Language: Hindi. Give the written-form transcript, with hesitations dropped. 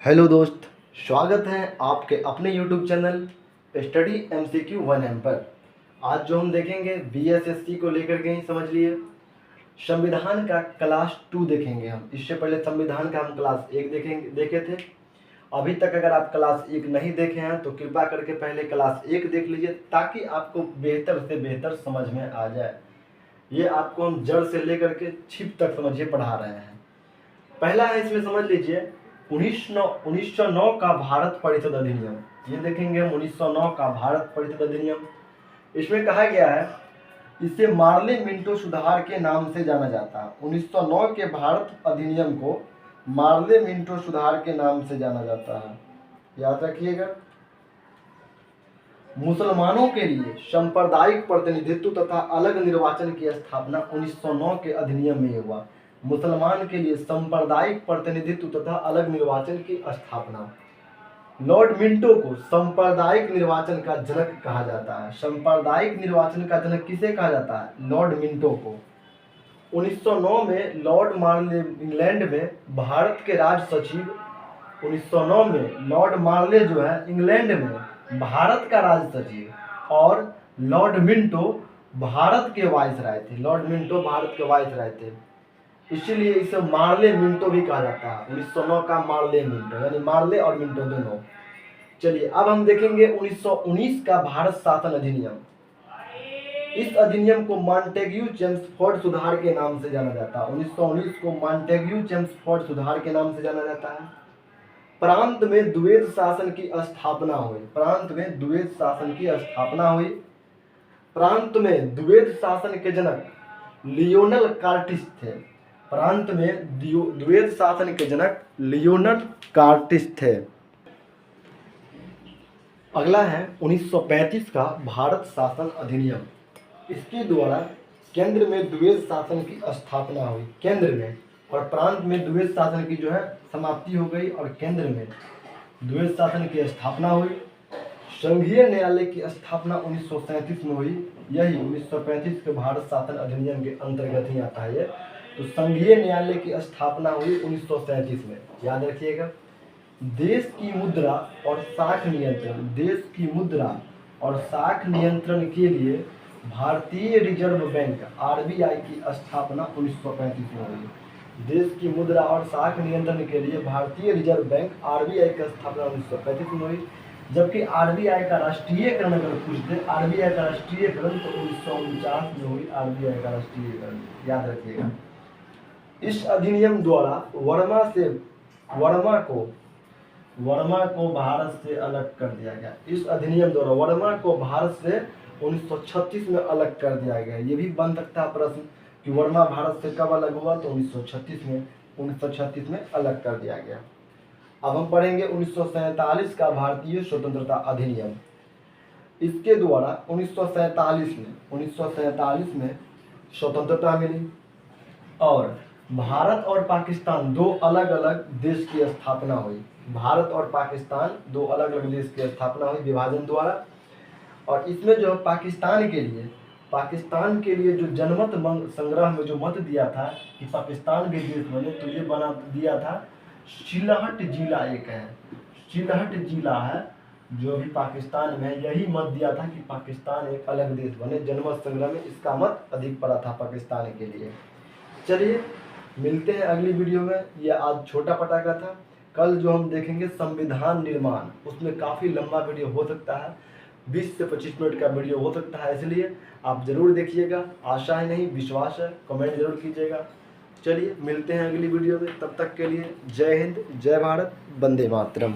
हेलो दोस्त, स्वागत है आपके अपने YouTube channel study MCQ 1M पर। आज जो हम देखेंगे BSSC को लेकर के ही समझ लिए। संविधान का क्लास 2 देखेंगे हम। इससे पहले संविधान का हम क्लास 1 देखे थे। अभी तक अगर आप क्लास 1 नहीं देखे हैं तो कृपा करके पहले क्लास 1 देख लीजिए, ताकि आपको बेहतर से बेहतर समझ में आ जाए। ये आपको हम जड़ से लेकर के छिप तक समझिए पढ़ा रहे हैं। पहला है, इसमें समझ लीजिए 1909 का भारत परिषद अधिनियम। ये देखेंगे हम 1909 का भारत परिषद अधिनियम। इसमें कहा गया है इसे मार्ले मिंटो सुधार के नाम से जाना जाता है। 1909 के भारत अधिनियम को मार्ले मिंटो सुधार के नाम से जाना जाता है, याद रखिएगा। मुसलमानों के लिए सांप्रदायिक प्रतिनिधित्व तथा अलग निर्वाचन की स्थापना 1909 के अधिनियम में हुआ। मुसलमान के लिए सांप्रदायिक प्रतिनिधित्व तथा अलग निर्वाचन की स्थापना। लॉर्ड मिंटो को सांप्रदायिक निर्वाचन का जनक कहा जाता है। सांप्रदायिक निर्वाचन का जनक किसे कहा जाता है? लॉर्ड मिंटो को। 1909 में लॉर्ड मार्ले इंग्लैंड में भारत के राज सचिव। 1909 में लॉर्ड मार्ले जो है इंग्लैंड में भारत का राज सचिव, और लॉर्ड मिंटो भारत के वाइसराय थे। लॉर्ड मिंटो भारत के वाइसराय थे, इसीलिए इसे मार्ले मिंटो भी कहा जाता है। 1909 का मार्ले मिंटो, यानी मार्ले और मिंटो दोनों। चलिए अब हम देखेंगे 1919 का भारत शासन अधिनियम। इस अधिनियम को मॉन्टेग्यू चेम्सफोर्ड सुधार के नाम से जाना जाता है। 1919 को मॉन्टेग्यू चेम्सफोर्ड सुधार के नाम से जाना जाता है। प्रांत में द्वैत शासन की स्थापना हुई। प्रांत में द्वैत शासन की स्थापना हुई। प्रांत में द्वैत शासन के जनक लियोनल कार्टिस थे। प्रांत में द्वैत शासन के जनक लियोनल कार्टिस थे। अगला है 1935 का भारत शासन अधिनियम। इसके द्वारा केंद्र में द्वैत शासन की स्थापना हुई, केंद्र में, और प्रांत में द्वैत शासन की जो है समाप्ति हो गई, और केंद्र में द्वैत शासन की स्थापना हुई। संघीय न्यायालय की स्थापना 1937 में हुई। यही 1935 के भारत शासन अधिनियम के अंतर्गत ही आता है ये। तो संघीय न्यायालय की स्थापना हुई 1937 में, याद रखिएगा। देश की मुद्रा और साख नियंत्रण, देश की मुद्रा और साख नियंत्रण के लिए भारतीय रिजर्व बैंक RBI की स्थापना 1935 में हुई। देश की मुद्रा और साख नियंत्रण के लिए भारतीय रिजर्व बैंक RBI की स्थापना 1935 में हुई। जबकि RBI का राष्ट्रीयकरण अगर पूछते, RBI का राष्ट्रीयकरण तो 1949 में हुई। RBI का राष्ट्रीयकरण याद रखिएगा। इस अधिनियम द्वारा वर्मा को भारत से अलग कर दिया गया। इस अधिनियम द्वारा वर्मा को भारत से 1936 में अलग कर दिया गया। ये भी बन सकता है प्रश्न कि वर्मा भारत से कब अलग हुआ, तो 1936 में अलग कर दिया गया। अब हम पढ़ेंगे 1947 का भारतीय स्वतंत्रता अधिनियम। इसके द्वारा 1947 में स्वतंत्रता मिली, और भारत और पाकिस्तान दो अलग अलग देश की स्थापना हुई। भारत और पाकिस्तान दो अलग अलग देश की स्थापना हुई विभाजन द्वारा। और इसमें जो पाकिस्तान के लिए जो जनमत संग्रह में जो मत दिया था कि पाकिस्तान भी देश बने, तो ये बना दिया था सिलहट जिला। एक है सिलहट जिला है जो भी पाकिस्तान में है, यही मत दिया था कि पाकिस्तान एक अलग देश बने। जनमत संग्रह में इसका मत अधिक पड़ा था पाकिस्तान के लिए। चलिए मिलते हैं अगली वीडियो में। यह आज छोटा पटाखा था। कल जो हम देखेंगे संविधान निर्माण, उसमें काफ़ी लंबा वीडियो हो सकता है, 20 से 25 मिनट का वीडियो हो सकता है, इसलिए आप ज़रूर देखिएगा। आशा है नहीं, विश्वास है। कमेंट जरूर कीजिएगा। चलिए मिलते हैं अगली वीडियो में, तब तक के लिए जय हिंद, जय भारत, वंदे मातरम।